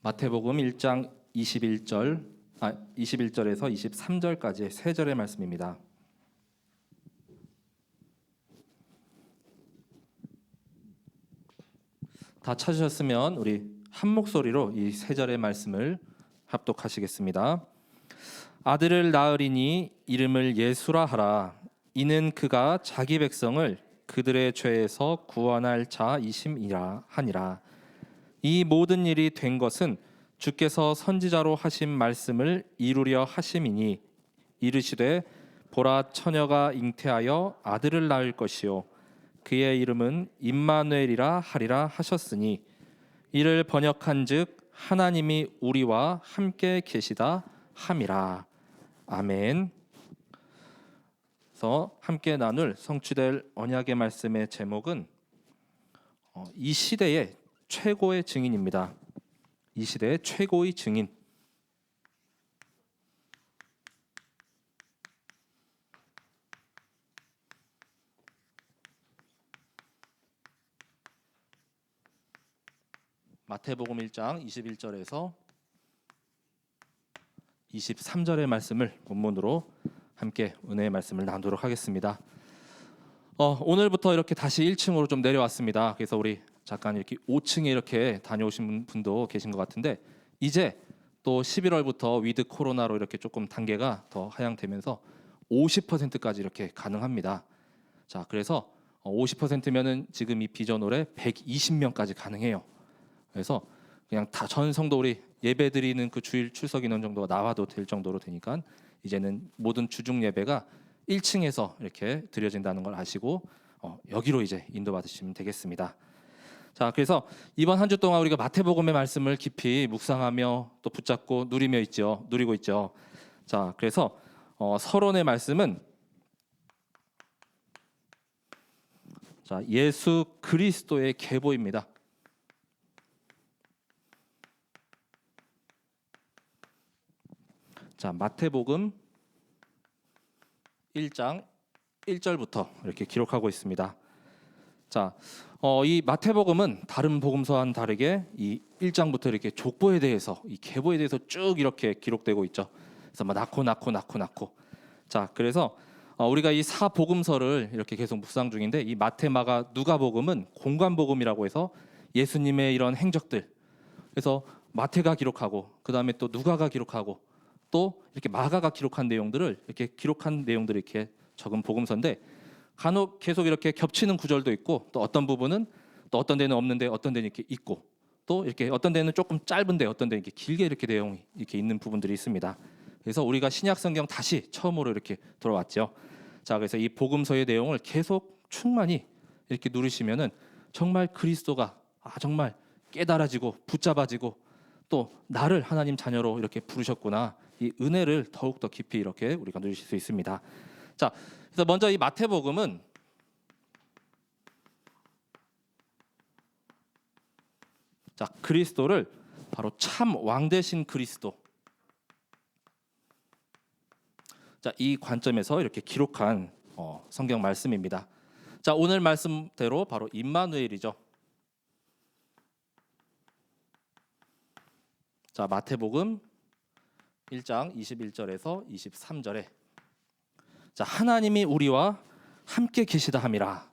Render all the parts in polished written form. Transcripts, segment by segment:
마태복음 1장 21절에서 23절까지의 세 절의 말씀입니다. 다 찾으셨으면 우리 한 목소리로 이 세 절의 말씀을 합독하시겠습니다. 아들을 낳으리니 이름을 예수라 하라. 이는 그가 자기 백성을 그들의 죄에서 구원할 자이심이라 하니라. 이 모든 일이 된 것은 주께서 선지자로 하신 말씀을 이루려 하심이니 이르시되 보라 처녀가 잉태하여 아들을 낳을 것이요 그의 이름은 임마누엘이라 하리라 하셨으니 이를 번역한즉 하나님이 우리와 함께 계시다 함이라. 아멘. 그래서 함께 나눌 성취될 언약의 말씀의 제목은 이 시대의 최고의 증인입니다. 이 시대의 최고의 증인. 마태복음 1장 21절에서 23절의 말씀을 본문으로 함께 은혜의 말씀을 나누도록 하겠습니다. 오늘부터 이렇게 다시 1층으로 좀 내려왔습니다. 그래서 우리 잠깐 이렇게 5층에 이렇게 다녀오신 분도 계신 것 같은데 이제 또 11월부터 위드 코로나로 이렇게 조금 단계가 더 하향되면서 50%까지 이렇게 가능합니다. 자, 그래서 50%면은 지금 이 비전홀에 120명까지 가능해요. 그래서 그냥 다 전 성도 우리 예배 드리는 그 주일 출석 인원 정도가 나와도 될 정도로 되니까 이제는 모든 주중 예배가 1층에서 이렇게 드려진다는 걸 아시고 여기로 이제 인도받으시면 되겠습니다. 자, 그래서 이번 한 주 동안 우리가 마태복음의 말씀을 깊이 묵상하며 또 붙잡고 누리고 있죠. 자, 그래서 서론의 말씀은 자, 예수 그리스도의 계보입니다. 자, 마태복음 1장 1절부터 이렇게 기록하고 있습니다. 자, 이 마태복음은 다른 복음서와는 다르게 이 1장부터 이렇게 족보에 대해서 이 계보에 대해서 쭉 이렇게 기록되고 있죠. 그래서 막 낳고. 자, 그래서 우리가 이 사복음서를 이렇게 계속 묵상 중인데 이 마태, 마가, 누가복음은 공관복음이라고 해서 예수님의 이런 행적들. 그래서 마태가 기록하고 그다음에 또 누가가 기록하고 또 이렇게 마가가 기록한 내용들을 이렇게 적은 복음서인데 간혹 계속 이렇게 겹치는 구절도 있고 또 어떤 부분은 또 어떤 데는 없는데 어떤 데는 이렇게 있고 또 이렇게 어떤 데는 조금 짧은데 어떤 데는 이렇게 길게 이렇게 내용이 이렇게 있는 부분들이 있습니다. 그래서 우리가 신약 성경 다시 처음으로 이렇게 돌아왔죠. 자, 그래서 이 복음서의 내용을 계속 충만히 이렇게 누리시면은 정말 그리스도가 정말 깨달아지고 붙잡아지고 또 나를 하나님 자녀로 이렇게 부르셨구나. 이 은혜를 더욱 더 깊이 이렇게 우리가 누리실 수 있습니다. 자, 그래서 먼저 이 마태복음은 자, 그리스도를 바로 참 왕 되신 그리스도. 자, 이 관점에서 이렇게 기록한 성경 말씀입니다. 자, 오늘 말씀대로 바로 임마누엘이죠. 자, 마태복음 1장 21절에서 23절에 자, 하나님이 우리와 함께 계시다 함이라.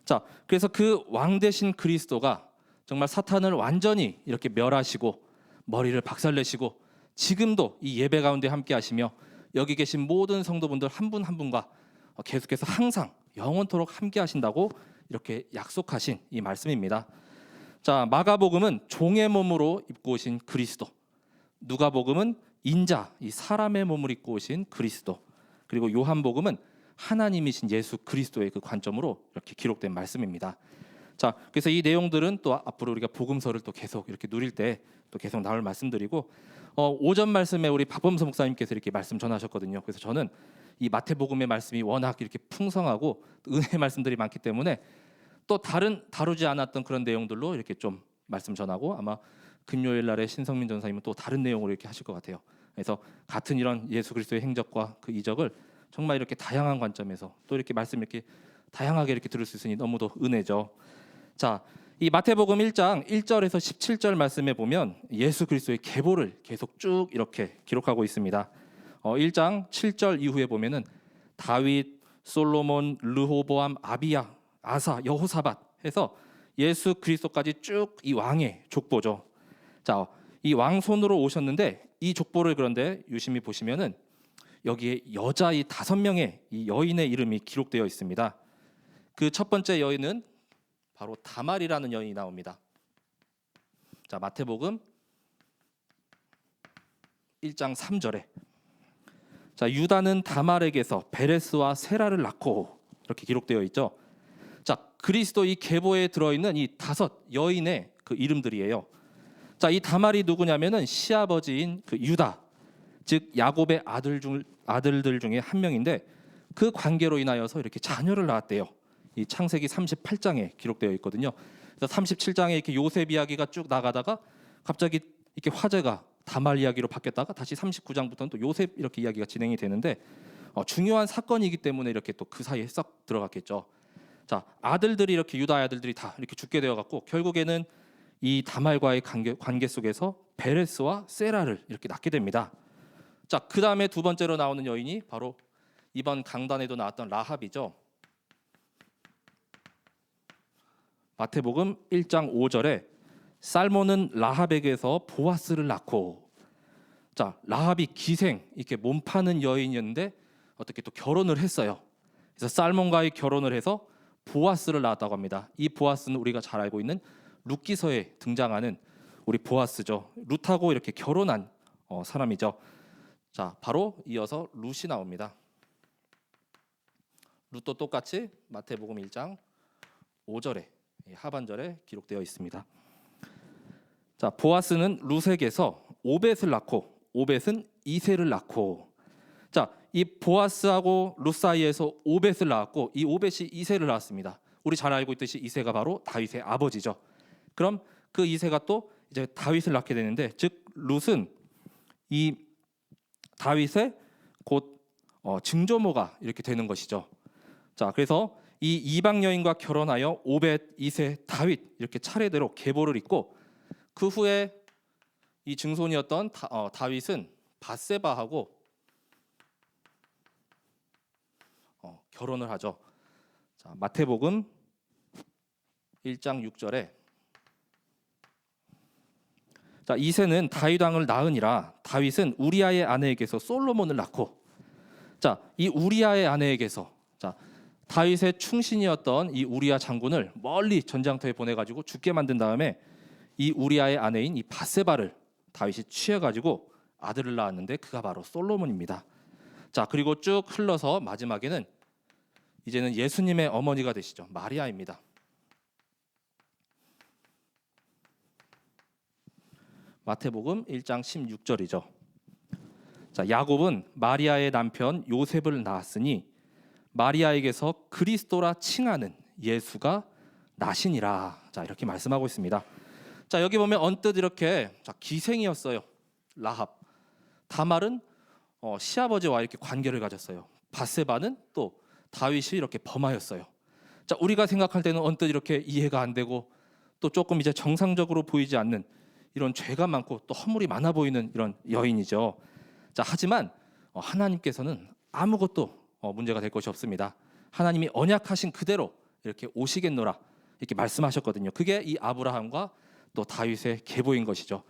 자, 그래서 그 왕 되신 그리스도가 정말 사탄을 완전히 이렇게 멸하시고 머리를 박살내시고 지금도 이 예배 가운데 함께 하시며 여기 계신 모든 성도분들 한 분 한 분과 계속해서 항상 영원토록 함께 하신다고 이렇게 약속하신 이 말씀입니다. 자, 마가복음은 종의 몸으로 입고 오신 그리스도, 누가복음은 인자, 이 사람의 몸을 입고 오신 그리스도, 그리고 요한복음은 하나님이신 예수 그리스도의 그 관점으로 이렇게 기록된 말씀입니다. 자, 그래서 이 내용들은 또 앞으로 우리가 복음서를 또 계속 이렇게 누릴 때 또 계속 나올 말씀드리고 오전 말씀에 우리 박범서 목사님께서 이렇게 말씀 전하셨거든요. 그래서 저는 이 마태복음의 말씀이 워낙 이렇게 풍성하고 은혜의 말씀들이 많기 때문에 또 다른 다루지 않았던 그런 내용들로 이렇게 좀 말씀 전하고 아마 금요일 날에 신성민 전사님은 또 다른 내용으로 이렇게 하실 것 같아요. 그래서 같은 이런 예수 그리스도의 행적과 그 이적을 정말 이렇게 다양한 관점에서 또 이렇게 말씀 이렇게 다양하게 이렇게 들을 수 있으니 너무도 은혜죠. 자, 이 마태복음 1장 1절에서 17절 말씀에 보면 예수 그리스도의 계보를 계속 쭉 이렇게 기록하고 있습니다. 1장 7절 이후에 보면은 다윗, 솔로몬, 르호보암, 아비야, 아사, 여호사밧 해서 예수 그리스도까지 쭉 이 왕의 족보죠. 자, 이 왕손으로 오셨는데 이 족보를 그런데 유심히 보시면은 여기에 여자 이 5명의 이 여인의 이름이 기록되어 있습니다. 그 첫 번째 여인은 바로 다말이라는 여인이 나옵니다. 자, 마태복음 1장 3절에 자, 유다는 다말에게서 베레스와 세라를 낳고 이렇게 기록되어 있죠. 자, 그리스도 이 계보에 들어있는 이 5 여인의 그 이름들이에요. 자, 이 다말이 누구냐면은 시아버지인 그 유다, 즉 야곱의 아들들 중에 한 명인데 그 관계로 인하여서 이렇게 자녀를 낳았대요. 이 창세기 38장에 기록되어 있거든요. 그래서 37장에 이렇게 요셉 이야기가 쭉 나가다가 갑자기 이렇게 화제가 다말 이야기로 바뀌었다가 다시 39장부터는 또 요셉 이렇게 이야기가 진행이 되는데 중요한 사건이기 때문에 이렇게 또 그 사이에 썩 들어갔겠죠. 자, 아들들이 이렇게 유다 아들들이 다 이렇게 죽게 되어 갖고 결국에는 이 다말과의 관계 속에서 베레스와 세라를 이렇게 낳게 됩니다. 자, 그 다음에 두 번째로 나오는 여인이 바로 이번 강단에도 나왔던 라합이죠. 마태복음 1장 5절에 살몬은 라합에게서 보아스를 낳고, 자, 라합이 기생 이렇게 몸 파는 여인이었는데 어떻게 또 결혼을 했어요. 그래서 살몬과의 결혼을 해서 보아스를 낳았다고 합니다. 이 보아스는 우리가 잘 알고 있는 룻기서에 등장하는 우리 보아스죠. 룻하고 이렇게 결혼한 사람이죠. 자, 바로 이어서 룻이 나옵니다. 룻도 똑같이 마태복음 1장 5절에 하반절에 기록되어 있습니다. 자, 보아스는 룻에게서 오벳을 낳고 오벳은 이새를 낳고, 자, 이 보아스하고 룻 사이에서 오벳을 낳았고 이 오벳이 이새를 낳았습니다. 우리 잘 알고 있듯이 이새가 바로 다윗의 아버지죠. 그럼 그 이새가 또 이제 다윗을 낳게 되는데, 즉 룻은 이 다윗의 곧 증조모가 이렇게 되는 것이죠. 자, 그래서 이 이방 여인과 결혼하여 오벳, 이새, 다윗 이렇게 차례대로 계보를 잇고, 그 후에 이 증손이었던 다윗은 밧세바하고 결혼을 하죠. 자, 마태복음 1장 6절에 자, 이새는 다윗 왕을 낳으니라. 다윗은 우리아의 아내에게서 솔로몬을 낳고, 자, 이 우리아의 아내에게서, 자, 다윗의 충신이었던 이 우리아 장군을 멀리 전장터에 보내가지고 죽게 만든 다음에 이 우리아의 아내인 이 밧세바를 다윗이 취해가지고 아들을 낳았는데 그가 바로 솔로몬입니다. 자, 그리고 쭉 흘러서 마지막에는 이제는 예수님의 어머니가 되시죠. 마리아입니다. 마태복음 1장 16절이죠. 자, 야곱은 마리아의 남편 요셉을 낳았으니 마리아에게서 그리스도라 칭하는 예수가 나시니라. 자, 이렇게 말씀하고 있습니다. 자, 여기 보면 언뜻 이렇게 기생이었어요. 라합. 다말은 시아버지와 이렇게 관계를 가졌어요. 밧세바는 또 다윗이 이렇게 범하였어요. 자, 우리가 생각할 때는 언뜻 이렇게 이해가 안 되고 또 조금 이제 정상적으로 보이지 않는 이런 죄가 많고 또 허물이 많아 보이는 이런 여인이죠. 자, 하지만 하나님께서는 아무것도 문제가 될 것이 없습니다. 하나님이 언약하신 그대로 이렇게 오시겠노라 이렇게 말씀하셨거든요. 그게 이 아브라함과 또 다윗의 계보인 것이죠.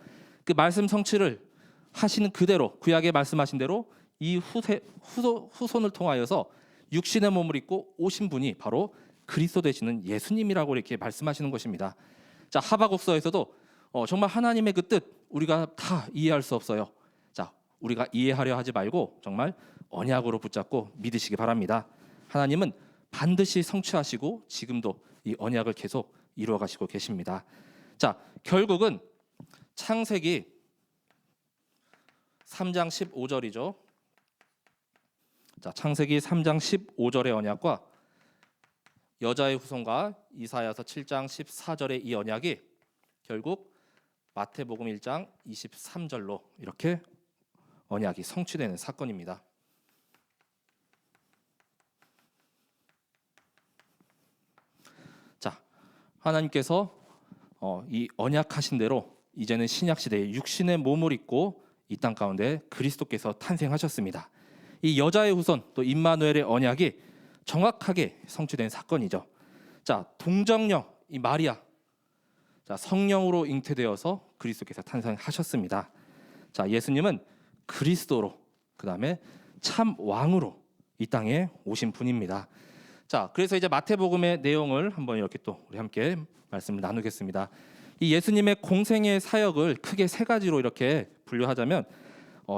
그 말씀 성취를 하시는 그대로 구약에 말씀하신 대로 이 후손을 통하여서 육신의 몸을 입고 오신 분이 바로 그리스도 되시는 예수님이라고 이렇게 말씀하시는 것입니다. 자, 하박국서에서도 정말 하나님의 그 뜻 우리가 다 이해할 수 없어요. 자, 우리가 이해하려 하지 말고 정말 언약으로 붙잡고 믿으시기 바랍니다. 하나님은 반드시 성취하시고 지금도 이 언약을 계속 이루어가시고 계십니다. 자, 결국은 창세기 3장 15절이죠. 자, 창세기 3장 15절의 언약과 여자의 후손과 이사야서 7장 14절의 이 언약이 결국 마태복음 1장 23절로 이렇게 언약이 성취되는 사건입니다. 자, 하나님께서 이 언약하신 대로 이제는 신약 시대에 육신의 몸을 입고 이 땅 가운데 그리스도께서 탄생하셨습니다. 이 여자의 후손 또 임마누엘의 언약이 정확하게 성취된 사건이죠. 자, 동정녀 이 마리아, 자, 성령으로 잉태되어서 그리스도께서 탄생하셨습니다. 자, 예수님은 그리스도로, 그다음에 참 왕으로 이 땅에 오신 분입니다. 자, 그래서 이제 마태복음의 내용을 한번 이렇게 또 우리 함께 말씀을 나누겠습니다. 이 예수님의 공생의 사역을 크게 세 가지로 이렇게 분류하자면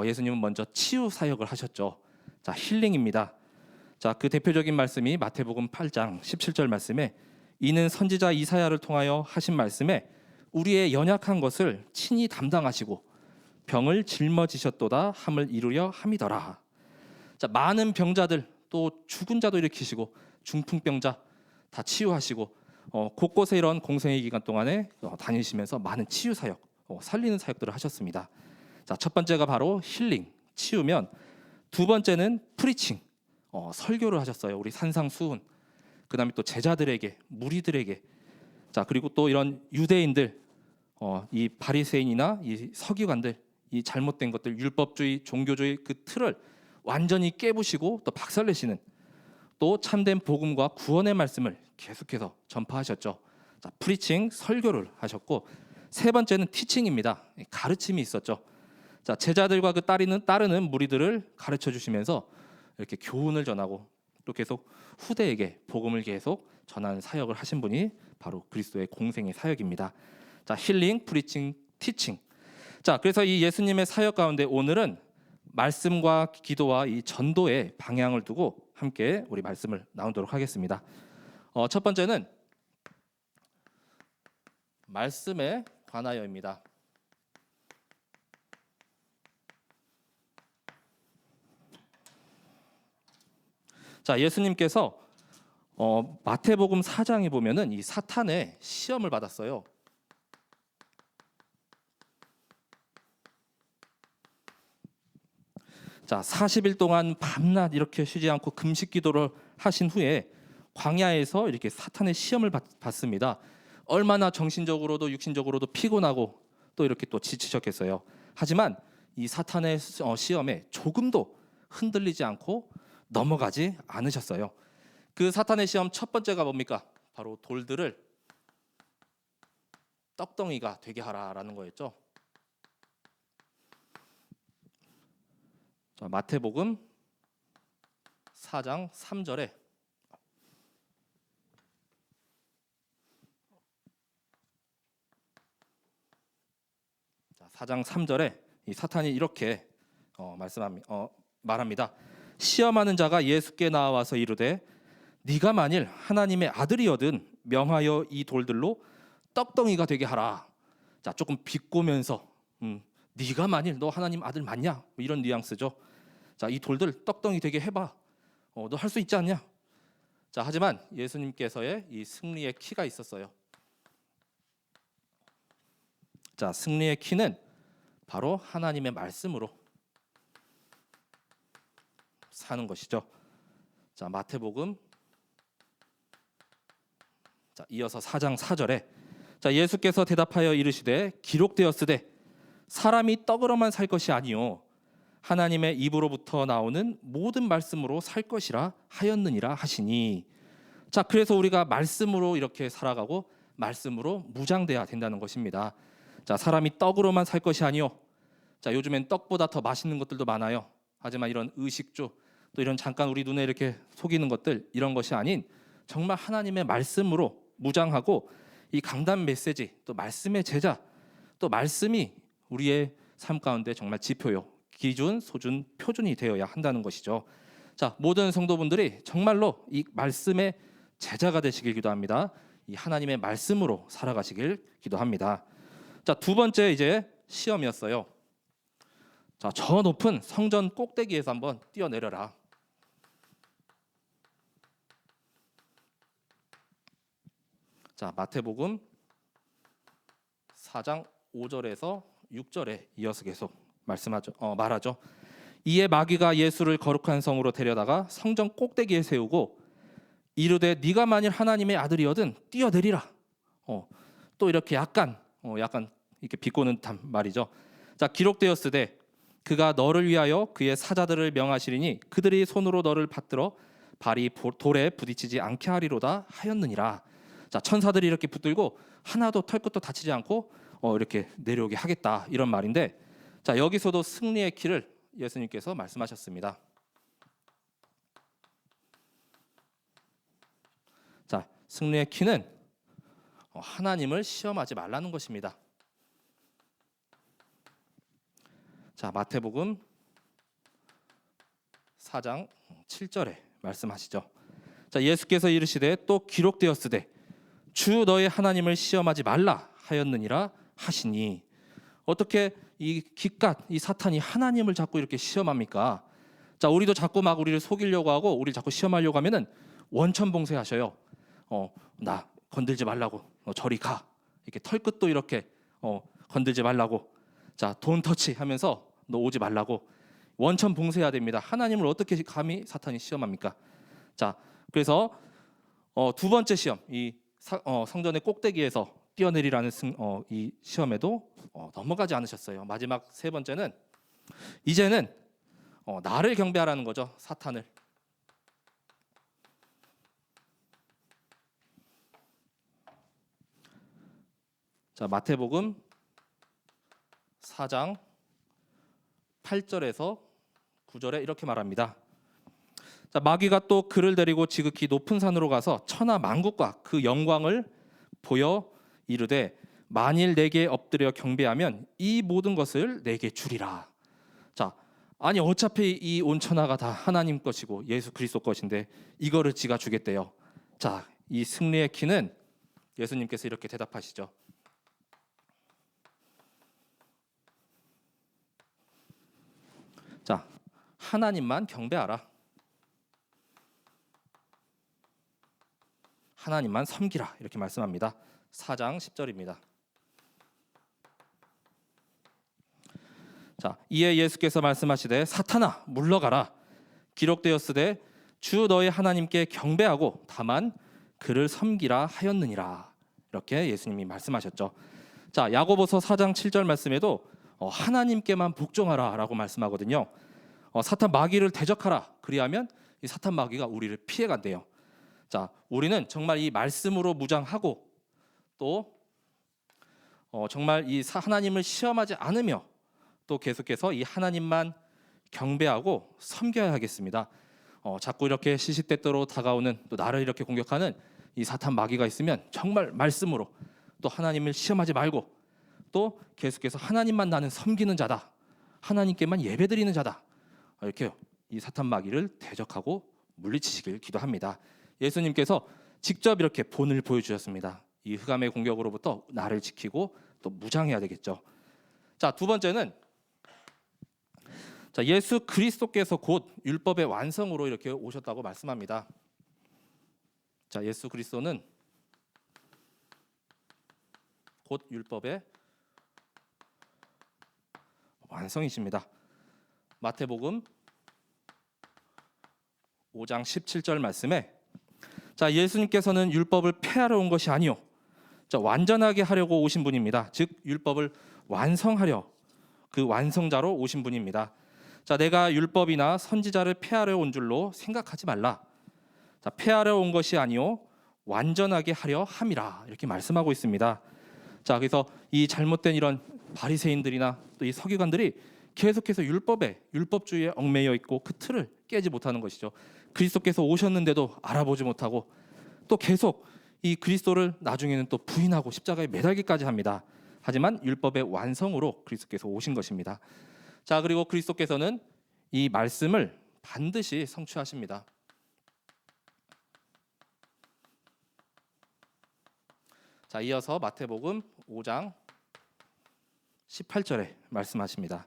예수님은 먼저 치유 사역을 하셨죠. 자, 힐링입니다. 자, 그 대표적인 말씀이 마태복음 8장 17절 말씀에 이는 선지자 이사야를 통하여 하신 말씀에 우리의 연약한 것을 친히 담당하시고 병을 짊어지셨도다 함을 이루려 함이더라. 자, 많은 병자들 또 죽은 자도 일으키시고 중풍병자 다 치유하시고 곳곳에 이런 공생의 기간 동안에 다니시면서 많은 치유 사역, 살리는 사역들을 하셨습니다. 자, 첫 번째가 바로 힐링, 치유면 두 번째는 프리칭, 설교를 하셨어요. 우리 산상수훈. 그다음에 또 제자들에게, 무리들에게. 자, 그리고 또 이런 유대인들, 이 바리새인이나 이 서기관들, 이 잘못된 것들, 율법주의, 종교주의 그 틀을 완전히 깨부시고 또 박살내시는 또 참된 복음과 구원의 말씀을 계속해서 전파하셨죠. 자, 프리칭, 설교를 하셨고 세 번째는 티칭입니다. 가르침이 있었죠. 자, 제자들과 그 따르는 무리들을 가르쳐 주시면서 이렇게 교훈을 전하고 또 계속 후대에게 복음을 계속 전하는 사역을 하신 분이 바로 그리스도의 공생의 사역입니다. 자, 힐링, 프리칭, 티칭. 자, 그래서 이 예수님의 사역 가운데 오늘은 말씀과 기도와 이 전도의 방향을 두고 함께 우리 말씀을 나누도록 하겠습니다. 첫 번째는 말씀에 관하여입니다. 자, 예수님께서 마태복음 4장에 보면은 이 사탄의 시험을 받았어요. 자, 40일 동안 밤낮 이렇게 쉬지 않고 금식 기도를 하신 후에 광야에서 이렇게 사탄의 시험을 받습니다. 얼마나 정신적으로도 육신적으로도 피곤하고 또 이렇게 또 지치셨겠어요. 하지만 이 사탄의 시험에 조금도 흔들리지 않고 넘어가지 않으셨어요. 그 사탄의 시험 첫 번째가 뭡니까? 바로 돌들을 떡덩이가 되게 하라라는 거였죠. 자, 마태복음 4장 3절에 자, 4장 3절에 이 사탄이 이렇게 말합니다. 시험하는 자가 예수께 나와서 이르되 네가 만일 하나님의 아들이거든 명하여 이 돌들로 떡덩이가 되게 하라. 자, 조금 비꼬면서 네가 만일 너 하나님 아들 맞냐? 뭐 이런 뉘앙스죠. 자, 이 돌들 떡덩이 되게 해봐. 너 할 수 있지 않냐? 자, 하지만 예수님께서의 이 승리의 키가 있었어요. 자, 승리의 키는 바로 하나님의 말씀으로 사는 것이죠. 자, 마태복음 자, 이어서 4장 4절에 자, 예수께서 대답하여 이르시되 기록되었으되 사람이 떡으로만 살 것이 아니요 하나님의 입으로부터 나오는 모든 말씀으로 살 것이라 하였느니라 하시니. 자, 그래서 우리가 말씀으로 이렇게 살아가고 말씀으로 무장돼야 된다는 것입니다. 자, 사람이 떡으로만 살 것이 아니요. 자, 요즘엔 떡보다 더 맛있는 것들도 많아요. 하지만 이런 의식주 또 이런 잠깐 우리 눈에 이렇게 속이는 것들 이런 것이 아닌 정말 하나님의 말씀으로 무장하고 이 강단 메시지 또 말씀의 제자 또 말씀이 우리의 삶 가운데 정말 지표요, 기준, 소준, 표준이 되어야 한다는 것이죠. 자, 모든 성도분들이 정말로 이 말씀의 제자가 되시길 기도합니다. 이 하나님의 말씀으로 살아가시길 기도합니다. 자, 두 번째 이제 시험이었어요. 자, 저 높은 성전 꼭대기에서 한번 뛰어내려라. 자, 마태복음 4장 5절에서 6절에 이어서 계속 말하죠. 이에 마귀가 예수를 거룩한 성으로 데려다가 성전 꼭대기에 세우고 이르되 네가 만일 하나님의 아들이거든 뛰어내리라. 또 이렇게 약간 이렇게 비꼬는 말이죠. 자, 기록되었으되 그가 너를 위하여 그의 사자들을 명하시리니 그들이 손으로 너를 받들어 발이 돌에 부딪히지 않게 하리로다 하였느니라. 자, 천사들이 이렇게 붙들고 하나도 털끝도 다치지 않고 이렇게 내려오게 하겠다, 이런 말인데, 자, 여기서도 승리의 키를 예수님께서 말씀하셨습니다. 자, 승리의 키는 하나님을 시험하지 말라는 것입니다. 자, 마태복음 4장 7절에 말씀하시죠. 자, 예수께서 이르시되 또 기록되었으되 주 너의 하나님을 시험하지 말라 하였느니라 하시니. 어떻게 이 기갓 이 사탄이 하나님을 자꾸 이렇게 시험합니까? 자, 우리도 자꾸 막 우리를 속이려고 하고 우리 자꾸 시험하려고 하면은 원천봉쇄하셔요. 나 건들지 말라고, 저리 가, 이렇게 털끝도 이렇게 건들지 말라고, 자, 돈 터치 하면서 너 오지 말라고 원천 봉쇄해야 됩니다. 하나님을 어떻게 감히 사탄이 시험합니까? 자, 그래서 두 번째 시험, 이 성전의 꼭대기에서 뛰어내리라는 이 시험에도 넘어가지 않으셨어요. 마지막 세 번째는 이제는 나를 경배하라는 거죠. 사탄을. 자, 마태복음 4장 8절에서 9절에 이렇게 말합니다. 자, 마귀가 또 그를 데리고 지극히 높은 산으로 가서 천하 만국과 그 영광을 보여 이르되 만일 내게 엎드려 경배하면 이 모든 것을 내게 주리라. 자, 아니 어차피 이 온 천하가 다 하나님 것이고 예수 그리스도 것인데 이거를 지가 주겠대요. 자, 이 승리의 키는 예수님께서 이렇게 대답하시죠. 자, 하나님만 경배하라. 하나님만 섬기라. 이렇게 말씀합니다. 4장 10절입니다. 자, 이에 예수께서 말씀하시되 사탄아 물러가라. 기록되었으되 주 너의 하나님께 경배하고 다만 그를 섬기라 하였느니라. 이렇게 예수님이 말씀하셨죠. 자, 야고보서 4장 7절 말씀에도 하나님께만 복종하라라고 말씀하거든요. 사탄 마귀를 대적하라. 그리하면 이 사탄 마귀가 우리를 피해간대요. 자, 우리는 정말 이 말씀으로 무장하고 또 정말 이 하나님을 시험하지 않으며 또 계속해서 이 하나님만 경배하고 섬겨야 하겠습니다. 자꾸 이렇게 시시때때로 다가오는 또 나를 이렇게 공격하는 이 사탄 마귀가 있으면 정말 말씀으로 또 하나님을 시험하지 말고 또 계속해서 하나님만 나는 섬기는 자다, 하나님께만 예배드리는 자다, 이렇게 이 사탄 마귀를 대적하고 물리치시길 기도합니다. 예수님께서 직접 이렇게 본을 보여주셨습니다. 이 흑암의 공격으로부터 나를 지키고 또 무장해야 되겠죠. 자, 두 번째는 자, 예수 그리스도께서 곧 율법의 완성으로 이렇게 오셨다고 말씀합니다. 자, 예수 그리스도는 곧 율법의 완성이십니다. 마태복음 5장 17절 말씀에 자, 예수님께서는 율법을 폐하러 온 것이 아니요 자, 완전하게 하려고 오신 분입니다. 즉 율법을 완성하려 그 완성자로 오신 분입니다. 자, 내가 율법이나 선지자를 폐하려 온 줄로 생각하지 말라. 자, 폐하려 온 것이 아니요 완전하게 하려 함이라. 이렇게 말씀하고 있습니다. 자, 그래서 이 잘못된 이런 바리새인들이나 또 이 서기관들이 계속해서 율법주의에 얽매여 있고 그 틀을 깨지 못하는 것이죠. 그리스도께서 오셨는데도 알아보지 못하고 또 계속 이 그리스도를 나중에는 또 부인하고 십자가에 매달기까지 합니다. 하지만 율법의 완성으로 그리스도께서 오신 것입니다. 자, 그리고 그리스도께서는 이 말씀을 반드시 성취하십니다. 자, 이어서 마태복음 5장 18절에 말씀하십니다.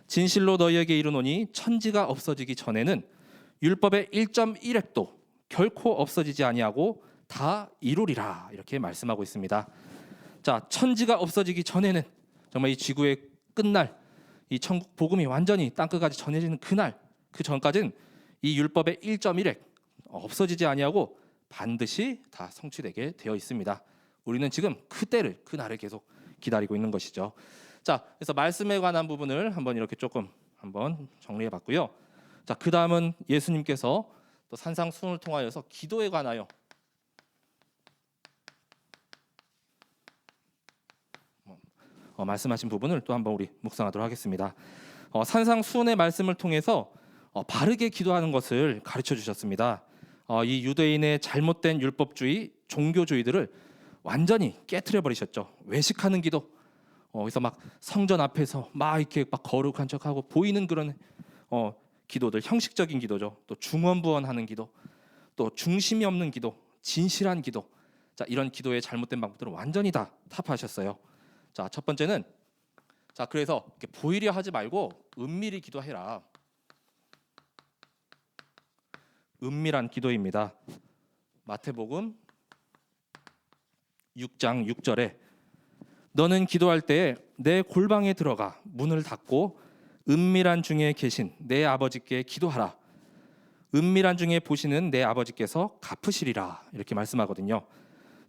진실로 너희에게 이르노니 천지가 없어지기 전에는 율법의 1.1획도 결코 없어지지 아니하고 다 이루리라. 이렇게 말씀하고 있습니다. 자, 천지가 없어지기 전에는 정말 이 지구의 끝날 이 천국 복음이 완전히 땅끝까지 전해지는 그날 그 전까지는 이 율법의 1.1획 없어지지 아니하고 반드시 다 성취되게 되어 있습니다. 우리는 지금 그 때를, 그 날을 계속 기다리고 있는 것이죠. 자, 그래서 말씀에 관한 부분을 한번 이렇게 조금 한번 정리해 봤고요. 자, 그 다음은 예수님께서 또 산상수훈을 통하여서 기도에 관하여 말씀하신 부분을 또 한번 우리 묵상하도록 하겠습니다. 산상수훈의 말씀을 통해서 바르게 기도하는 것을 가르쳐 주셨습니다. 이 유대인의 잘못된 율법주의, 종교주의들을 완전히 깨트려 버리셨죠. 외식하는 기도, 그래서 막 성전 앞에서 막 이렇게 막 거룩한 척하고 보이는 그런 기도들, 형식적인 기도죠. 또 중언부언하는 기도, 또 중심이 없는 기도, 진실한 기도. 자, 이런 기도의 잘못된 방법들을 완전히 다 타파하셨어요. 자, 첫 번째는 자, 그래서 이렇게 보이려 하지 말고 은밀히 기도해라. 은밀한 기도입니다. 마태복음 6장 6절에 너는 기도할 때에 내 골방에 들어가 문을 닫고 은밀한 중에 계신 내 아버지께 기도하라. 은밀한 중에 보시는 내 아버지께서 갚으시리라. 이렇게 말씀하거든요.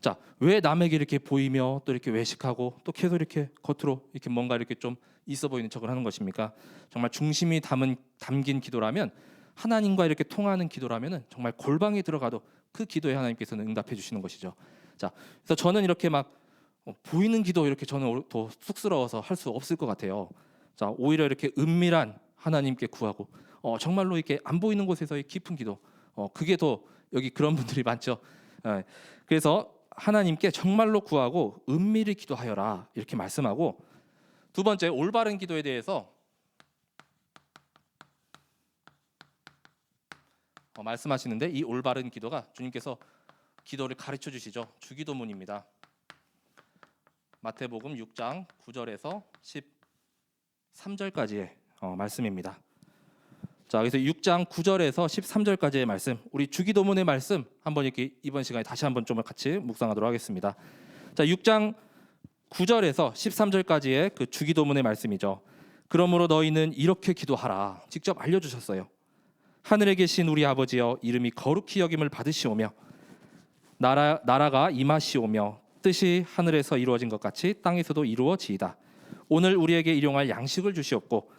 자, 왜 남에게 이렇게 보이며 또 이렇게 외식하고 또 계속 이렇게 겉으로 이렇게 뭔가 이렇게 좀 있어 보이는 척을 하는 것입니까? 정말 중심이 담긴 기도라면, 하나님과 이렇게 통하는 기도라면은 정말 골방에 들어가도 그 기도에 하나님께서는 응답해 주시는 것이죠. 자, 그래서 저는 이렇게 막 보이는 기도 이렇게 저는 더 쑥스러워서 할 수 없을 것 같아요. 자, 오히려 이렇게 은밀한 하나님께 구하고 정말로 이렇게 안 보이는 곳에서의 깊은 기도, 그게 더 여기 그런 분들이 많죠. 그래서 하나님께 정말로 구하고 은밀히 기도하여라 이렇게 말씀하고, 두 번째 올바른 기도에 대해서 말씀하시는데, 이 올바른 기도가 주님께서 기도를 가르쳐 주시죠. 주기도문입니다. 마태복음 6장 9절에서 13절까지의 말씀입니다. 자, 그래서 6장 9절에서 13절까지의 말씀, 우리 주기도문의 말씀 한번 이렇게 이번 시간에 다시 한번 좀 같이 묵상하도록 하겠습니다. 자, 6장 9절에서 13절까지의 그 주기도문의 말씀이죠. 그러므로 너희는 이렇게 기도하라. 직접 알려주셨어요. 하늘에 계신 우리 아버지여, 이름이 거룩히 여김을 받으시오며 나라가 임하시오며 뜻이 하늘에서 이루어진 것 같이 땅에서도 이루어지이다. 오늘 우리에게 일용할 양식을 주시옵고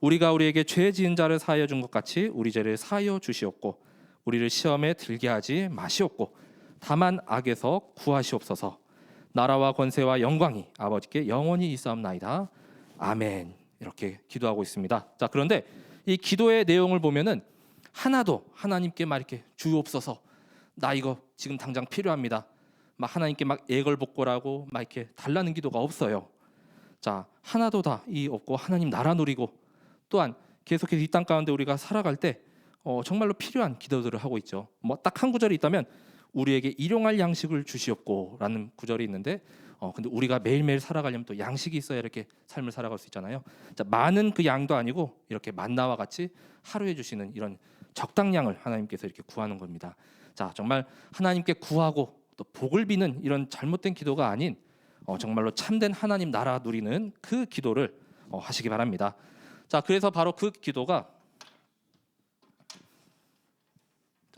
우리가 우리에게 죄 지은 자를 사하여 준 것 같이 우리 죄를 사하여 주시옵고 우리를 시험에 들게 하지 마시옵고 다만 악에서 구하시옵소서. 나라와 권세와 영광이 아버지께 영원히 있사옵나이다. 아멘. 이렇게 기도하고 있습니다. 자, 그런데 이 기도의 내용을 보면은 하나도 하나님께 막 이렇게 주옵소서, 나 이거 지금 당장 필요합니다, 막 하나님께 막 애걸복걸하고 막 이렇게 달라는 기도가 없어요. 자, 하나도 다 이 없고 하나님 나라 누리고 또한 계속해서 이 땅 가운데 우리가 살아갈 때 정말로 필요한 기도들을 하고 있죠. 뭐 딱 한 구절이 있다면 우리에게 일용할 양식을 주시옵고라는 구절이 있는데, 근데 우리가 매일매일 살아가려면 또 양식이 있어야 이렇게 삶을 살아갈 수 있잖아요. 자, 많은 그 양도 아니고 이렇게 만나와 같이 하루에 주시는 이런 적당량을 하나님께서 이렇게 구하는 겁니다. 자, 정말 하나님께 구하고 또 복을 비는 이런 잘못된 기도가 아닌 정말로 참된 하나님 나라 누리는 그 기도를 하시기 바랍니다. 자, 그래서 바로 그 기도가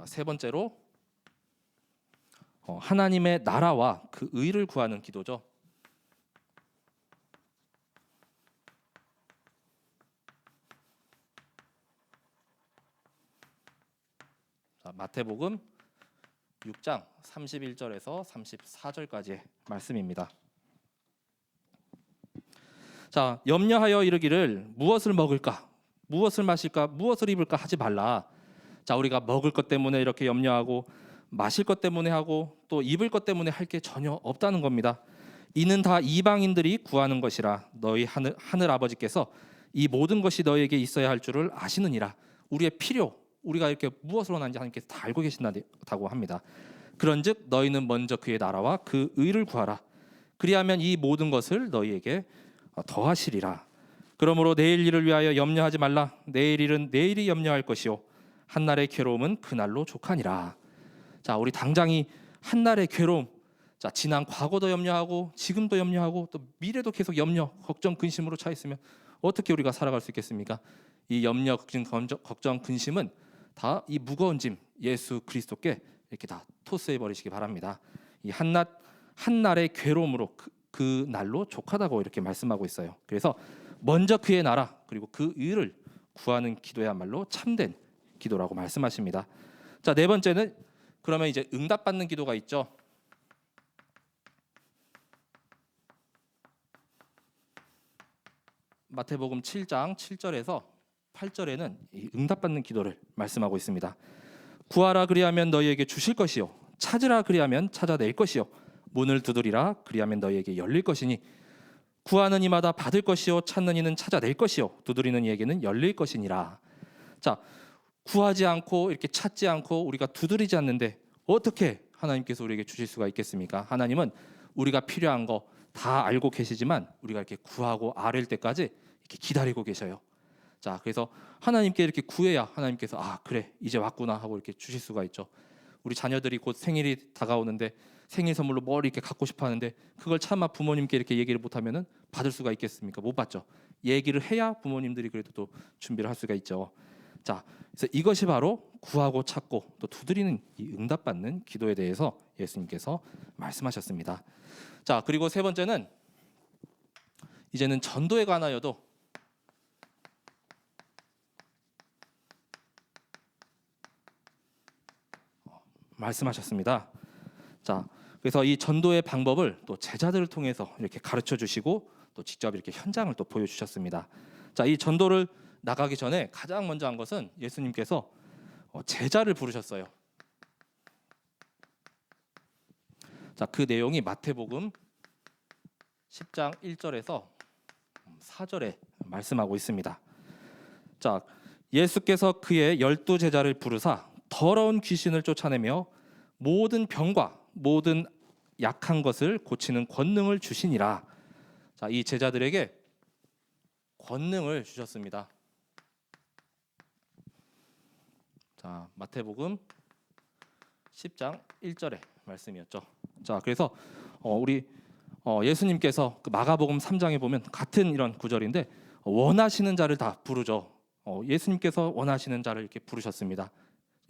세 번째로 하나님의 나라와 그 의를 구하는 기도죠. 자, 마태복음 6장 31절에서 34절까지의 말씀입니다. 자, 염려하여 이르기를 무엇을 먹을까, 무엇을 마실까, 무엇을 입을까 하지 말라. 자, 우리가 먹을 것 때문에 이렇게 염려하고 마실 것 때문에 하고 또 입을 것 때문에 할 게 전혀 없다는 겁니다. 이는 다 이방인들이 구하는 것이라 너희 하늘 아버지께서 이 모든 것이 너희에게 있어야 할 줄을 아시느니라. 우리의 필요, 우리가 이렇게 무엇을 원하는지 하나님께서 다 알고 계신다고 합니다. 그런즉 너희는 먼저 그의 나라와 그 의를 구하라. 그리하면 이 모든 것을 너희에게 더하시리라. 그러므로 내일 일을 위하여 염려하지 말라. 내일 일은 내일이 염려할 것이요 한날의 괴로움은 그날로 족하니라. 자, 우리 당장이 한날의 괴로움, 자, 지난 과거도 염려하고 지금도 염려하고 또 미래도 계속 염려, 걱정, 근심으로 차 있으면 어떻게 우리가 살아갈 수 있겠습니까? 이 염려, 걱정, 근심은 다 이 무거운 짐 예수 그리스도께 이렇게 다 토스해 버리시기 바랍니다. 이 한 날의 괴로움으로 그 날로 족하다고 이렇게 말씀하고 있어요. 그래서 먼저 그의 나라 그리고 그 의를 구하는 기도야말로 참된 기도라고 말씀하십니다. 자, 네 번째는 그러면 이제 응답받는 기도가 있죠. 마태복음 7장 7절에서 8절에는 이 응답받는 기도를 말씀하고 있습니다. 구하라 그리하면 너희에게 주실 것이요 찾으라 그리하면 찾아낼 것이요 문을 두드리라 그리하면 너희에게 열릴 것이니 구하는 이마다 받을 것이요 찾는 이는 찾아낼 것이요 두드리는 이에게는 열릴 것이니라. 자, 구하지 않고 이렇게 찾지 않고 우리가 두드리지 않는데 어떻게 하나님께서 우리에게 주실 수가 있겠습니까? 하나님은 우리가 필요한 거 다 알고 계시지만 우리가 이렇게 구하고 아랠 때까지 이렇게 기다리고 계셔요. 자, 그래서 하나님께 이렇게 구해야 하나님께서 아 그래 이제 왔구나 하고 이렇게 주실 수가 있죠. 우리 자녀들이 곧 생일이 다가오는데 생일 선물로 뭘 이렇게 갖고 싶어 하는데 그걸 차마 부모님께 이렇게 얘기를 못하면은 받을 수가 있겠습니까? 못 받죠. 얘기를 해야 부모님들이 그래도 또 준비를 할 수가 있죠. 자, 그래서 이것이 바로 구하고 찾고 또 두드리는 이 응답받는 기도에 대해서 예수님께서 말씀하셨습니다. 자, 그리고 세 번째는 이제는 전도에 관하여도 말씀하셨습니다. 자, 그래서 이 전도의 방법을 또 제자들을 통해서 이렇게 가르쳐 주시고 또 직접 이렇게 현장을 또 보여주셨습니다. 자, 이 전도를 나가기 전에 가장 먼저 한 것은 예수님께서 제자를 부르셨어요. 자, 그 내용이 마태복음 10장 1절에서 4절에 말씀하고 있습니다. 자, 예수께서 그의 12제자를 부르사 더러운 귀신을 쫓아내며 모든 병과 모든 약한 것을 고치는 권능을 주시니라. 자, 이 제자들에게 권능을 주셨습니다. 자, 마태복음 10장 1절의 말씀이었죠. 자, 그래서 우리 예수님께서 그 마가복음 3장에 보면 같은 이런 구절인데 원하시는 자를 다 부르죠. 예수님께서 원하시는 자를 이렇게 부르셨습니다.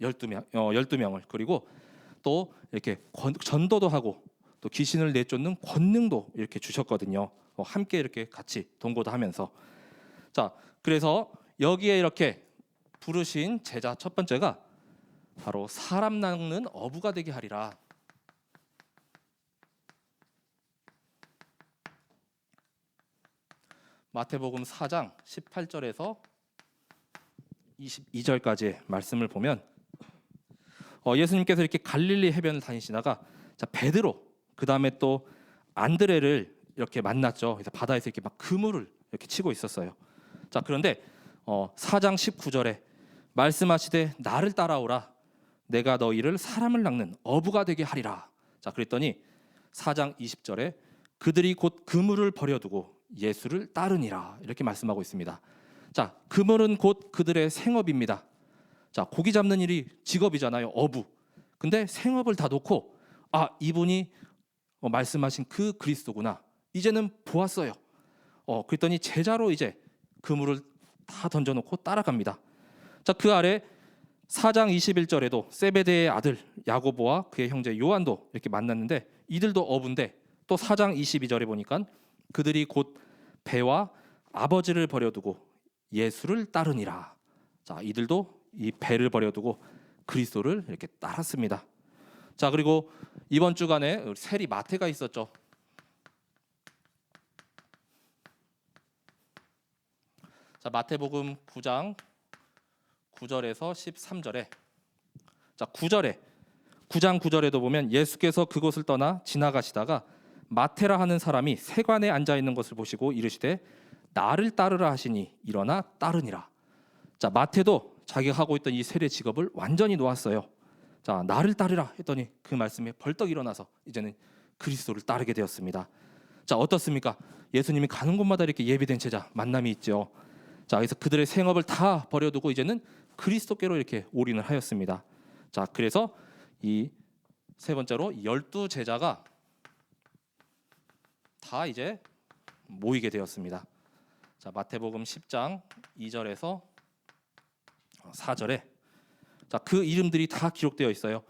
12명을 그리고 또 이렇게 전도도 하고 또 귀신을 내쫓는 권능도 이렇게 주셨거든요. 함께 이렇게 같이 동거도 하면서 자, 그래서 여기에 이렇게 부르신 제자 첫 번째가 바로 사람 낚는 어부가 되게 하리라. 마태복음 4장 18절에서 22절까지의 말씀을 보면 예수님께서 이렇게 갈릴리 해변을 다니시다가 자, 베드로 그 다음에 또 안드레를 이렇게 만났죠. 그래서 바다에서 이렇게 막 그물을 이렇게 치고 있었어요. 자, 그런데 4장 19절에 말씀하시되 나를 따라오라 내가 너희를 사람을 낚는 어부가 되게 하리라. 자, 그랬더니 4장 20절에 그들이 곧 그물을 버려두고 예수를 따르니라 이렇게 말씀하고 있습니다. 자, 그물은 곧 그들의 생업입니다. 자, 고기 잡는 일이 직업이잖아요. 어부. 근데 생업을 다 놓고 아, 이분이 말씀하신 그 그리스도구나. 이제는 보았어요. 그랬더니 제자로 이제 그물을 다 던져놓고 따라갑니다. 자, 그 아래 4장 21절에도 세베대의 아들 야고보와 그의 형제 요한도 이렇게 만났는데 이들도 어부인데 또 4장 22절에 보니까 그들이 곧 배와 아버지를 버려두고 예수를 따르니라. 자, 이들도 이 배를 버려두고 그리스도를 이렇게 따랐습니다. 자, 그리고 이번 주간에 세리 마태가 있었죠. 자, 마태복음 9장 9절에서 13절에 자, 9장 9절에도 보면 예수께서 그곳을 떠나 지나가시다가 마태라 하는 사람이 세관에 앉아 있는 것을 보시고 이르시되 나를 따르라 하시니 일어나 따르니라. 자, 마태도 자기가 하고 있던 이 세례 직업을 완전히 놓았어요. 자, 나를 따르라 했더니 그 말씀에 벌떡 일어나서 이제는 그리스도를 따르게 되었습니다. 자, 어떻습니까? 예수님이 가는 곳마다 이렇게 예비된 제자 만남이 있죠. 자, 그래서 그들의 생업을 다 버려두고 이제는 그리스도께로 이렇게 올인을 하였습니다. 자, 그래서 이 세 번째로 12제자가 다 이제 모이게 되었습니다. 자, 마태복음 10장 2절에서 4절에 자, 그 이름들이 다 기록되어 있어요.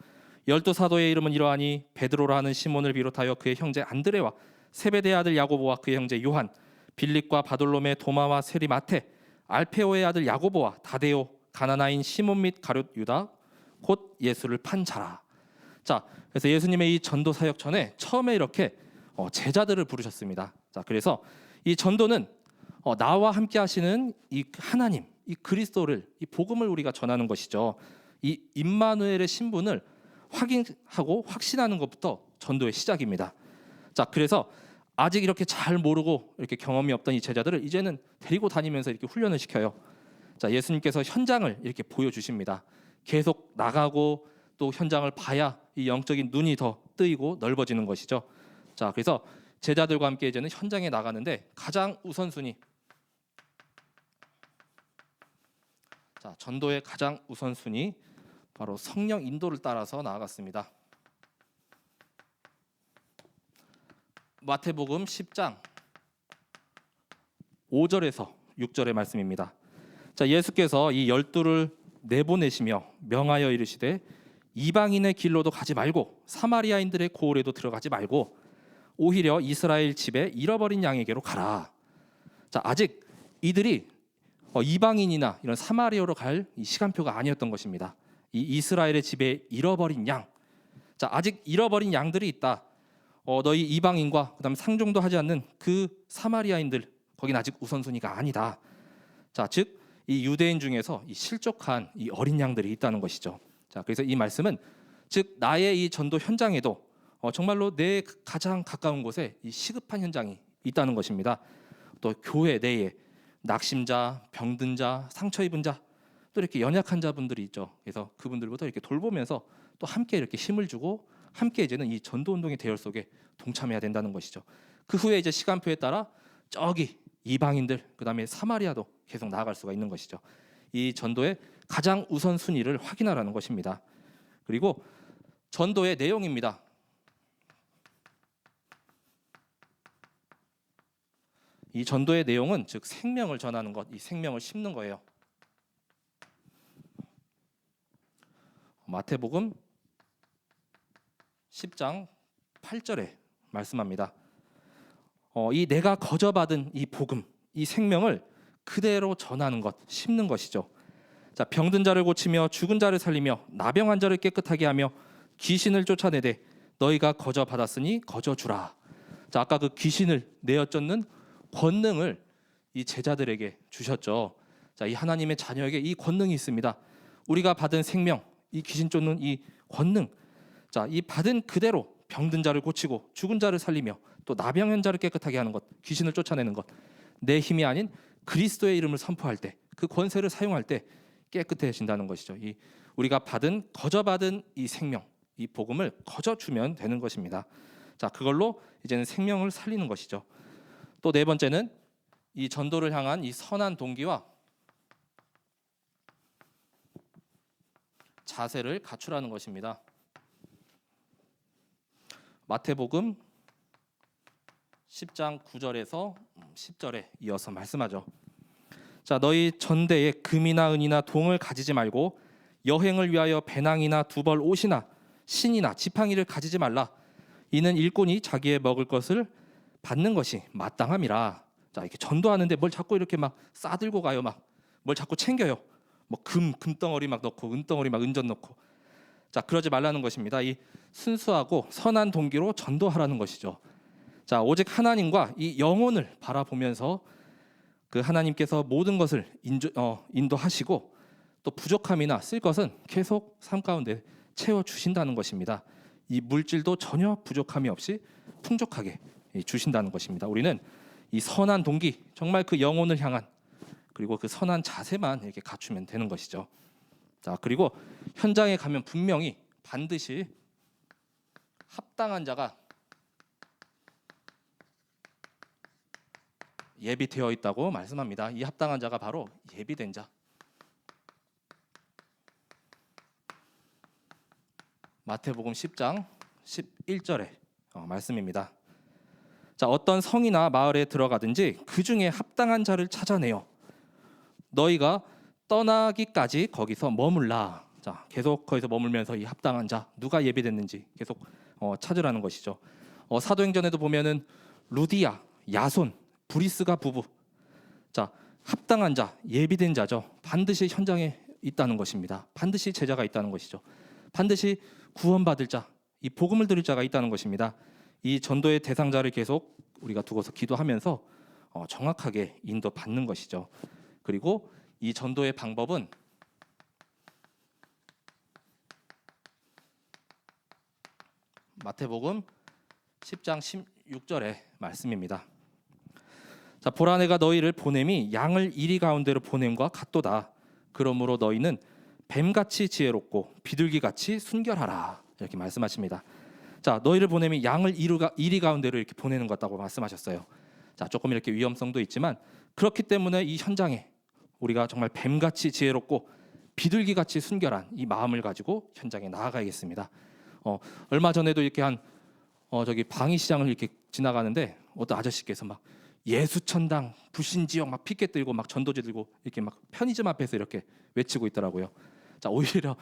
열두 사도의 이름은 이러하니 베드로라 하는 시몬을 비롯하여 그의 형제 안드레와 세베대의 아들 야고보와 그의 형제 요한, 빌립과 바돌로메, 도마와 세리 마테, 알페오의 아들 야고보와 다데오, 가나나인 시몬 및 가룟 유다, 곧 예수를 판 자라. 자, 그래서 예수님의 이 전도 사역 전에 처음에 이렇게 제자들을 부르셨습니다. 자, 그래서 이 전도는 나와 함께 하시는 이 하나님, 이 그리스도를, 이 복음을 우리가 전하는 것이죠. 이 임마누엘의 신분을 확인하고 확신하는 것부터 전도의 시작입니다. 자, 그래서 아직 이렇게 잘 모르고 이렇게 경험이 없던 이 제자들을 이제는 데리고 다니면서 이렇게 훈련을 시켜요. 자, 예수님께서 현장을 이렇게 보여주십니다. 계속 나가고 또 현장을 봐야 이 영적인 눈이 더 뜨이고 넓어지는 것이죠. 자, 그래서 제자들과 함께 이제는 현장에 나가는데 가장 우선순위, 자, 전도의 가장 우선순위 바로 성령 인도를 따라서 나아갔습니다. 마태복음 10장 5절에서 6절의 말씀입니다. 자, 예수께서 이 12를 내보내시며 명하여 이르시되 이방인의 길로도 가지 말고 사마리아인들의 고을에도 들어가지 말고 오히려 이스라엘 집에 잃어버린 양에게로 가라. 자, 아직 이들이 이방인이나 이런 사마리아로 갈 이 시간표가 아니었던 것입니다. 이 이스라엘의 집에 잃어버린 양. 자, 아직 잃어버린 양들이 있다. 너희 이방인과 그다음에 상종도 하지 않는 그 사마리아인들, 거긴 아직 우선순위가 아니다. 자, 즉 이 유대인 중에서 이 실족한 이 어린 양들이 있다는 것이죠. 자, 그래서 이 말씀은 즉 나의 이 전도 현장에도 정말로 내 가장 가까운 곳에 이 시급한 현장이 있다는 것입니다. 또 교회 내에 낙심자, 병든 자, 상처 입은 자, 또 이렇게 연약한 자분들이 있죠. 그래서 그분들부터 이렇게 돌보면서 또 함께 이렇게 힘을 주고 함께 이제는 이 전도 운동의 대열 속에 동참해야 된다는 것이죠. 그 후에 이제 시간표에 따라 저기 이방인들, 그다음에 사마리아도 계속 나아갈 수가 있는 것이죠. 이 전도의 가장 우선 순위를 확인하라는 것입니다. 그리고 전도의 내용입니다. 이 전도의 내용은 즉 생명을 전하는 것, 이 생명을 심는 거예요. 마태복음 10장 8절에 말씀합니다. 이 내가 거저받은 이 복음, 이 생명을 그대로 전하는 것, 심는 것이죠. 자, 병든 자를 고치며 죽은 자를 살리며 나병한 자를 깨끗하게 하며 귀신을 쫓아내되 너희가 거저 받았으니 거저 주라. 자, 아까 그 귀신을 내어 쫓는 권능을 이 제자들에게 주셨죠. 자, 이 하나님의 자녀에게 이 권능이 있습니다. 우리가 받은 생명, 이 귀신 쫓는 이 권능, 자, 이 받은 그대로 병든 자를 고치고 죽은 자를 살리며 또 나병한 자를 깨끗하게 하는 것, 귀신을 쫓아내는 것, 내 힘이 아닌 그리스도의 이름을 선포할 때, 그 권세를 사용할 때 깨끗해진다는 것이죠. 이 우리가 거저받은 이 생명, 이 복음을 거저 주면 되는 것입니다. 자, 그걸로 이제는 생명을 살리는 것이죠. 또 네 번째는 이 전도를 향한 이 선한 동기와 자세를 갖추라는 것입니다. 마태복음 10장 9절에서 10절에 이어서 말씀하죠. 자, 너희 전대에 금이나 은이나 동을 가지지 말고 여행을 위하여 배낭이나 두벌 옷이나 신이나 지팡이를 가지지 말라. 이는 일꾼이 자기의 먹을 것을 받는 것이 마땅함이라. 자, 이렇게 전도하는데 뭘 자꾸 이렇게 막 싸들고 가요. 막 뭘 자꾸 챙겨요. 뭐 금덩어리 막 넣고 은덩어리 막 은전 넣고. 자, 그러지 말라는 것입니다. 이 순수하고 선한 동기로 전도하라는 것이죠. 자, 오직 하나님과 이 영혼을 바라보면서 그 하나님께서 모든 것을 인도하시고 또 부족함이나 쓸 것은 계속 삶 가운데 채워 주신다는 것입니다. 이 물질도 전혀 부족함이 없이 풍족하게 주신다는 것입니다. 우리는 이 선한 동기, 정말 그 영혼을 향한 그리고 그 선한 자세만 이렇게 갖추면 되는 것이죠. 자, 그리고 현장에 가면 분명히 반드시 합당한 자가 예비되어 있다고 말씀합니다. 이 합당한 자가 바로 예비된 자. 마태복음 10장 11절의 말씀입니다. 자, 어떤 성이나 마을에 들어가든지 그 중에 합당한 자를 찾아내어 너희가 떠나기까지 거기서 머물라. 자, 계속 거기서 머물면서 이 합당한 자 누가 예비됐는지 계속 찾으라는 것이죠. 사도행전에도 보면은 루디아, 야손, 브리스가 부부. 자, 합당한 자, 예비된 자죠. 반드시 현장에 있다는 것입니다. 반드시 제자가 있다는 것이죠. 반드시 구원받을 자, 이 복음을 들을 자가 있다는 것입니다. 이 전도의 대상자를 계속 우리가 두고서 기도하면서 정확하게 인도받는 것이죠. 그리고 이 전도의 방법은 마태복음 10장 16절의 말씀입니다. 자, 보라 내가 너희를 보냄이 양을 이리 가운데로 보냄과 같도다. 그러므로 너희는 뱀같이 지혜롭고 비둘기같이 순결하라. 이렇게 말씀하십니다. 자, 너희를 보냄이 양을 이리 가운데로 이렇게 보내는 것 같다고 말씀하셨어요. 자, 조금 이렇게 위험성도 있지만 그렇기 때문에 이 현장에 우리가 정말 뱀같이 지혜롭고 비둘기같이 순결한 이 마음을 가지고 현장에 나아가야겠습니다. 얼마 전에도 이렇게 저기 방위시장을 이렇게 지나가는데 어떤 아저씨께서 막 예수천당 불신지역 막 피켓 들고 막 전도지 들고 이렇게 막 편의점 앞에서 이렇게 외치고 있더라고요. 자, 오히려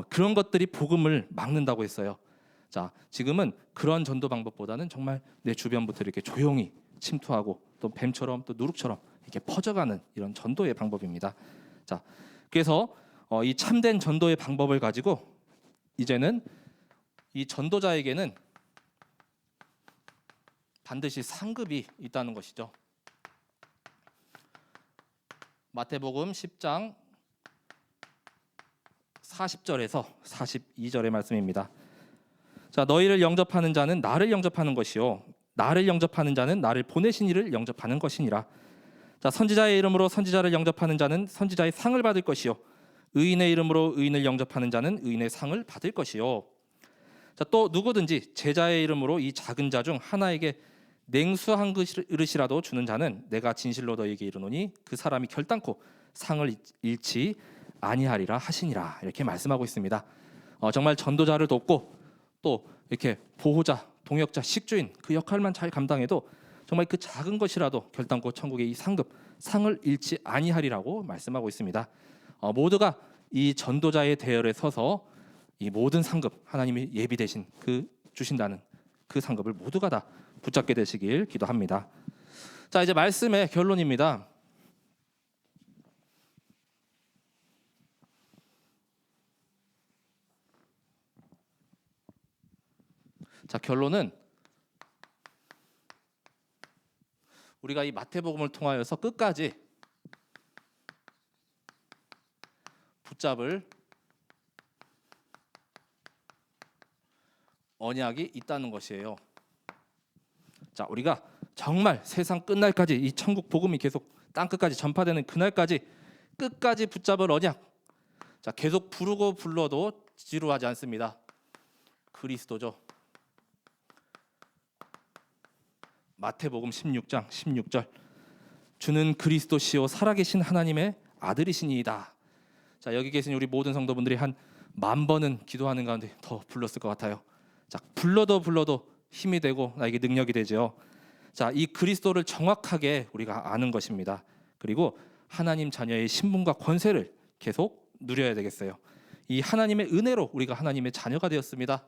그런 것들이 복음을 막는다고 했어요. 자, 지금은 그런 전도 방법보다는 정말 내 주변부터 이렇게 조용히 침투하고 또 뱀처럼 또 누룩처럼 이렇게 퍼져가는 이런 전도의 방법입니다. 자, 그래서 이 참된 전도의 방법을 가지고 이제는 이 전도자에게는 반드시 상급이 있다는 것이죠. 마태복음 10장 40절에서 42절의 말씀입니다. 자, 너희를 영접하는 자는 나를 영접하는 것이요 나를 영접하는 자는 나를 보내신 이를 영접하는 것이니라. 자, 선지자의 이름으로 선지자를 영접하는 자는 선지자의 상을 받을 것이요 의인의 이름으로 의인을 영접하는 자는 의인의 상을 받을 것이요. 자, 또 누구든지 제자의 이름으로 이 작은 자 중 하나에게 냉수 한 그릇이라도 주는 자는 내가 진실로 너희에게 이르노니 그 사람이 결단코 상을 잃지 아니하리라 하시니라. 이렇게 말씀하고 있습니다. 정말 전도자를 돕고 또 이렇게 보호자, 동역자, 식주인 그 역할만 잘 감당해도 정말 그 작은 것이라도 결단코 천국의 이 상을 잃지 아니하리라고 말씀하고 있습니다. 모두가 이 전도자의 대열에 서서 이 모든 상급 하나님이 예비되신 그 주신다는 그 상급을 모두가 다 붙잡게 되시길 기도합니다. 자, 이제 말씀의 결론입니다. 자, 결론은 우리가 이 마태복음을 통하여서 끝까지 붙잡을 언약이 있다는 것이에요. 자, 우리가 정말 세상 끝날까지 이 천국 복음이 계속 땅 끝까지 전파되는 그날까지 끝까지 붙잡을 언약. 자, 계속 부르고 불러도 지루하지 않습니다. 그리스도죠. 마태복음 16장 16절. 주는 그리스도시요 살아계신 하나님의 아들이시니이다. 자, 여기 계신 우리 모든 성도분들이 한 10,000번은 기도하는 가운데 더 불렀을 것 같아요. 자, 불러도 힘이 되고 나에게 능력이 되죠. 자, 이 그리스도를 정확하게 우리가 아는 것입니다. 그리고 하나님 자녀의 신분과 권세를 계속 누려야 되겠어요. 이 하나님의 은혜로 우리가 하나님의 자녀가 되었습니다.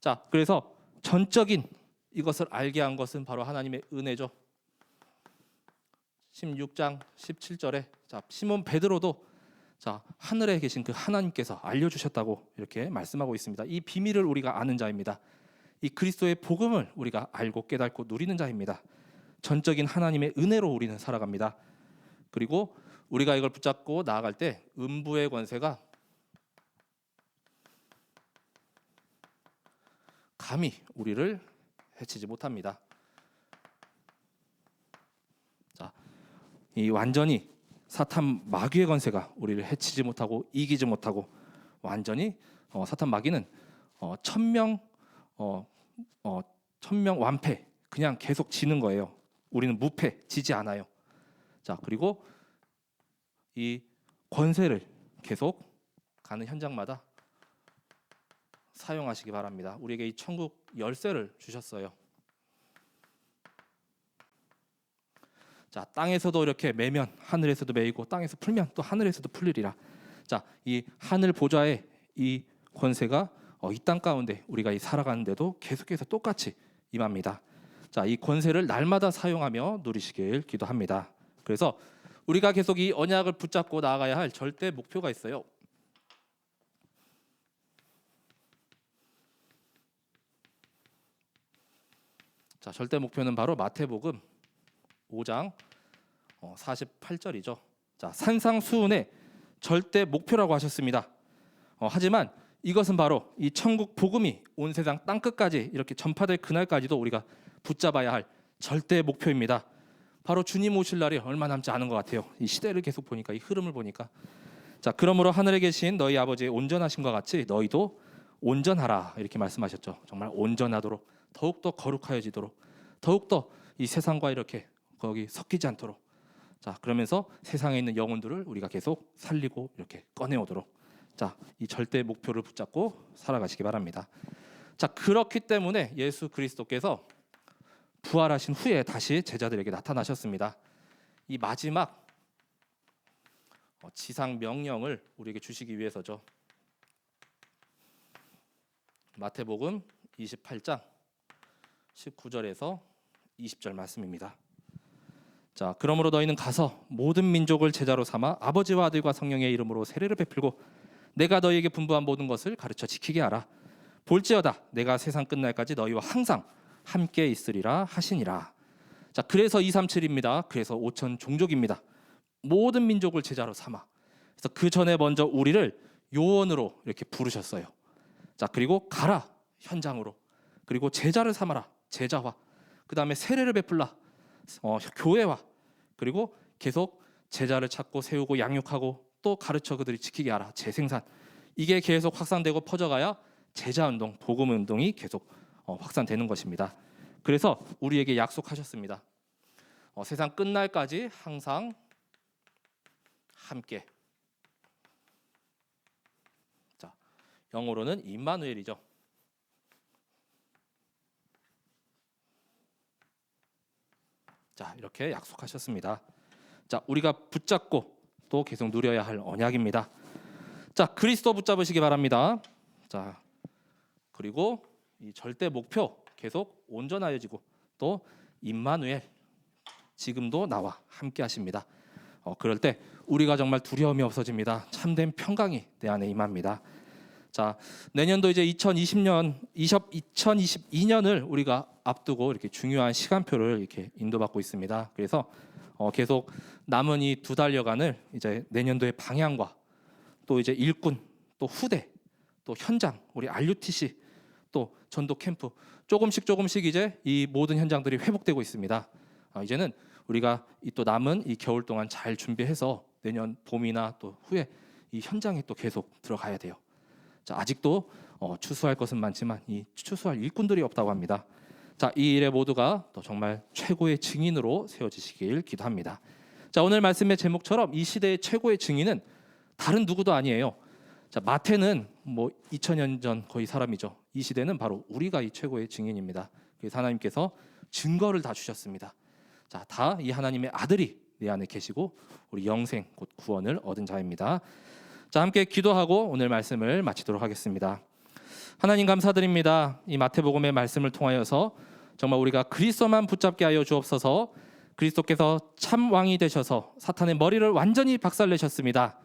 자, 그래서 전적인 이것을 알게 한 것은 바로 하나님의 은혜죠. 16장 17절에 자, 시몬 베드로도 자, 하늘에 계신 그 하나님께서 알려주셨다고 이렇게 말씀하고 있습니다. 이 비밀을 우리가 아는 자입니다. 이 그리스도의 복음을 우리가 알고 깨닫고 누리는 자입니다. 전적인 하나님의 은혜로 우리는 살아갑니다. 그리고 우리가 이걸 붙잡고 나아갈 때 음부의 권세가 감히 우리를 해치지 못합니다. 자, 이 완전히 사탄 마귀의 권세가 우리를 해치지 못하고 이기지 못하고 완전히 사탄 마귀는 천명 완패 그냥 계속 지는 거예요. 우리는 무패 지지 않아요. 자, 그리고 이 권세를 계속 가는 현장마다 사용하시기 바랍니다. 우리에게 이 천국 열쇠를 주셨어요. 자, 땅에서도 이렇게 매면 하늘에서도 매이고 땅에서 풀면 또 하늘에서도 풀리리라. 자, 자, 이 하늘 보좌의 이 권세가 이 땅 가운데 우리가 이 살아가는데도 계속해서 똑같이 임합니다. 자, 이 권세를 날마다 사용하며 누리시길 기도합니다. 그래서 우리가 계속 이 언약을 붙잡고 나아가야 할 절대 목표가 있어요. 자, 절대 목표는 바로 마태복음 5장 48절이죠. 자, 산상수훈의 절대 목표라고 하셨습니다. 하지만 이것은 바로 이 천국 복음이 온 세상 땅끝까지 이렇게 전파될 그날까지도 우리가 붙잡아야 할 절대 목표입니다. 바로 주님 오실 날이 얼마 남지 않은 것 같아요. 이 시대를 계속 보니까, 이 흐름을 보니까. 자, 그러므로 하늘에 계신 너희 아버지의 온전하심과 같이 너희도 온전하라 이렇게 말씀하셨죠. 정말 온전하도록, 더욱더 거룩하여지도록, 더욱더 이 세상과 이렇게 거기 섞이지 않도록. 자, 그러면서 세상에 있는 영혼들을 우리가 계속 살리고 이렇게 꺼내오도록. 자, 이 절대 목표를 붙잡고 살아가시기 바랍니다. 자, 그렇기 때문에 예수 그리스도께서 부활하신 후에 다시 제자들에게 나타나셨습니다. 이 마지막 지상 명령을 우리에게 주시기 위해서죠. 마태복음 28장 19절에서 20절 말씀입니다. 자, 그러므로 너희는 가서 모든 민족을 제자로 삼아 아버지와 아들과 성령의 이름으로 세례를 베풀고 내가 너희에게 분부한 모든 것을 가르쳐 지키게 하라. 볼지어다 내가 세상 끝날까지 너희와 항상 함께 있으리라 하시니라. 자, 그래서 237입니다. 그래서 5천 종족입니다. 모든 민족을 제자로 삼아. 그래서 그 전에 먼저 우리를 요원으로 이렇게 부르셨어요. 자, 그리고 가라 현장으로. 그리고 제자를 삼아라 제자화. 그 다음에 세례를 베풀라 교회화. 그리고 계속 제자를 찾고 세우고 양육하고 또 가르쳐 그들이 지키게 하라 재생산. 이게 계속 확산되고 퍼져가야 제자운동, 복음운동이 계속 확산되는 것입니다. 그래서 우리에게 약속하셨습니다. 세상 끝날까지 항상 함께. 자, 영어로는 임마누엘이죠. 자, 이렇게 약속하셨습니다. 자, 우리가 붙잡고 또 계속 누려야 할 언약입니다. 자, 그리스도 붙잡으시기 바랍니다. 자, 그리고 이 절대 목표 계속 온전하여지고 또 임마누엘 지금도 나와 함께 하십니다. 그럴 때 우리가 정말 두려움이 없어집니다. 참된 평강이 내 안에 임합니다. 자, 내년도 이제 2022년을 우리가 앞두고 이렇게 중요한 시간표를 이렇게 인도받고 있습니다. 그래서 계속 남은 이 2달여간을 이제 내년도의 방향과 또 이제 일꾼, 또 후대, 또 현장, 우리 RUTC, 또 전도 캠프 조금씩 이제 이 모든 현장들이 회복되고 있습니다. 이제는 우리가 또 남은 이 겨울 동안 잘 준비해서 내년 봄이나 또 후에 이 현장에 또 계속 들어가야 돼요. 자, 아직도 추수할 것은 많지만 이 추수할 일꾼들이 없다고 합니다. 자, 이 일에 모두가 또 정말 최고의 증인으로 세워지시길 기도합니다. 자, 오늘 말씀의 제목처럼 이 시대의 최고의 증인은 다른 누구도 아니에요. 자, 마태는 뭐 2000년 전 거의 사람이죠. 이 시대는 바로 우리가 이 최고의 증인입니다. 그래서 하나님께서 증거를 다 주셨습니다. 자, 다 이 하나님의 아들이 내 안에 계시고 우리 영생 곧 구원을 얻은 자입니다. 자, 함께 기도하고 오늘 말씀을 마치도록 하겠습니다. 하나님 감사드립니다. 이 마태복음의 말씀을 통하여서 정말 우리가 그리스도만 붙잡게 하여 주옵소서. 그리스도께서 참 왕이 되셔서 사탄의 머리를 완전히 박살내셨습니다.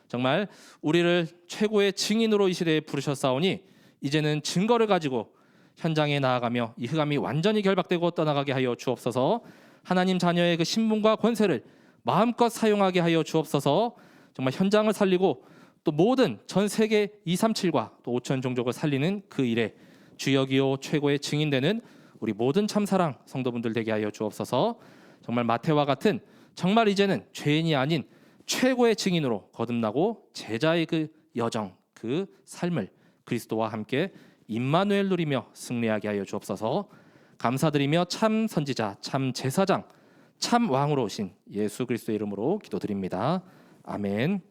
정말 우리를 최고의 증인으로 이 시대에 부르셨사오니 이제는 증거를 가지고 현장에 나아가며 이 흑암이 완전히 결박되고 떠나가게 하여 주옵소서. 하나님 자녀의 그 신분과 권세를 마음껏 사용하게 하여 주옵소서. 정말 현장을 살리고 또 모든 전 세계 237과 또 5천 종족을 살리는 그 일에 주역이요 최고의 증인되는 우리 모든 참사랑 성도분들 되게 하여 주옵소서. 정말 마태와 같은 정말 이제는 죄인이 아닌 최고의 증인으로 거듭나고 제자의 그 여정, 그 삶을 그리스도와 함께 임마누엘 누리며 승리하게 하여 주옵소서. 감사드리며 참 선지자, 참 제사장, 참 왕으로 오신 예수 그리스도의 이름으로 기도드립니다. 아멘.